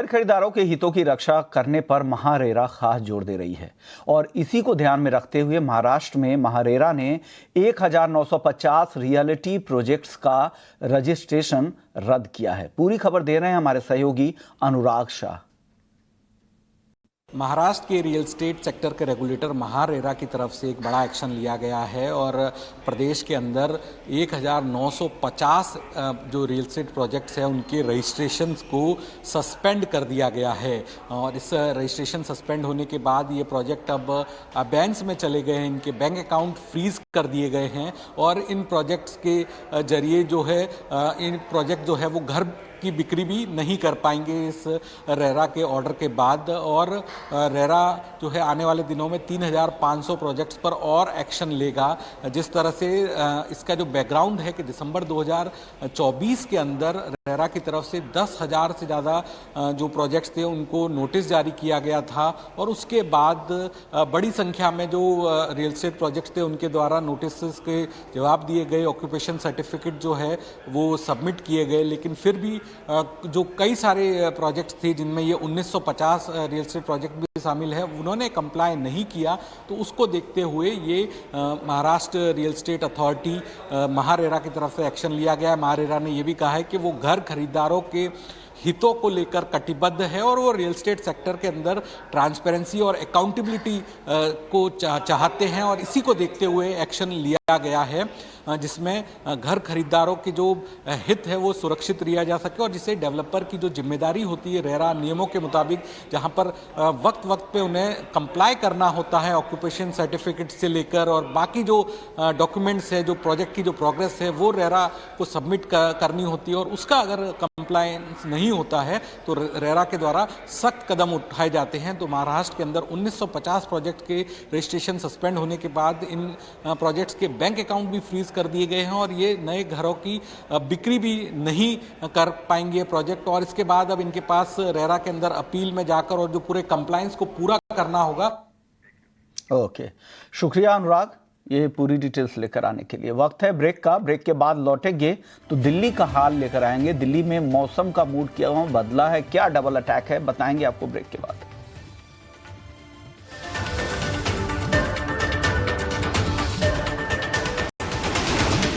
खरीदारों के हितों की रक्षा करने पर महारेरा खास जोर दे रही है और इसी को ध्यान में रखते हुए महाराष्ट्र में महारेरा ने 1950 रियलिटी प्रोजेक्ट्स का रजिस्ट्रेशन रद्द किया है। पूरी खबर दे रहे हैं हमारे सहयोगी अनुराग शाह। महाराष्ट्र के रियल एस्टेट सेक्टर के रेगुलेटर महारेरा की तरफ से एक बड़ा एक्शन लिया गया है और प्रदेश के अंदर 1950 जो रियल एस्टेट प्रोजेक्ट्स हैं उनके रजिस्ट्रेशंस को सस्पेंड कर दिया गया है। और इस रजिस्ट्रेशन सस्पेंड होने के बाद ये प्रोजेक्ट अब अबेंस में चले गए हैं, इनके बैंक अकाउंट फ्रीज कर दिए गए हैं और इन प्रोजेक्ट्स के जरिए जो है इन प्रोजेक्ट जो है वो घर की बिक्री भी नहीं कर पाएंगे इस रेरा के ऑर्डर के बाद। और रेरा जो है आने वाले दिनों में 3500 प्रोजेक्ट्स पर और एक्शन लेगा। जिस तरह से इसका जो बैकग्राउंड है कि दिसंबर 2024 के अंदर रेरा की तरफ से 10,000 से ज़्यादा जो प्रोजेक्ट्स थे उनको नोटिस जारी किया गया था और उसके बाद बड़ी संख्या में जो रियल एस्टेट प्रोजेक्ट्स थे उनके द्वारा नोटिस के जवाब दिए गए, ऑक्यूपेशन सर्टिफिकेट जो है वो सबमिट किए गए। लेकिन फिर भी जो कई सारे प्रोजेक्ट्स थे जिनमें ये 1950 रियल एस्टेट प्रोजेक्ट भी शामिल है, उन्होंने कंप्लाई नहीं किया। तो उसको देखते हुए ये Maharashtra real estate authority MahaRERA की तरफ से एक्शन लिया गया है। महारेरा ने ये भी कहा है कि वो घर खरीदारों के हितों को लेकर कटिबद्ध है और वो रियल एस्टेट सेक्टर के अंदर ट्रांसपेरेंसी और अकाउंटेबिलिटी को चाहते हैं और इसी को देखते हुए एक्शन लिया गया है जिसमें घर खरीदारों के जो हित है वो सुरक्षित लिया जा सके और जिसे डेवलपर की जो जिम्मेदारी होती है रेरा नियमों के मुताबिक, जहां पर वक्त वक्त पे उन्हें कंप्लाई करना होता है ऑक्यूपेशन सर्टिफिकेट से लेकर और बाकी जो डॉक्यूमेंट्स है, जो प्रोजेक्ट की जो प्रोग्रेस है वो रेरा को सबमिट करनी होती है और उसका अगर कंप्लायंस नहीं होता है तो रेरा के द्वारा सख्त कदम उठाए जाते हैं। तो महाराष्ट्र के अंदर 1950 प्रोजेक्ट के रजिस्ट्रेशन सस्पेंड होने के बाद इन प्रोजेक्ट्स के बैंक अकाउंट भी फ्रीज कर दिए गए हैं और ये नए घरों की बिक्री भी नहीं कर पाएंगे प्रोजेक्ट। और इसके बाद अब इनके पास रेरा के अंदर अपील में जाकर और जो पूरे कंप्लायंस को पूरा करना होगा। ओके, शुक्रिया अनुराग ये पूरी डिटेल्स लेकर आने के लिए। वक्त है ब्रेक का। ब्रेक के बाद लौटेंगे तो दिल्ली का हाल लेकर आएंगे। दिल्ली में मौसम का मूड क्या बदला है, क्या डबल अटैक है, बताएंगे आपको ब्रेक के बाद।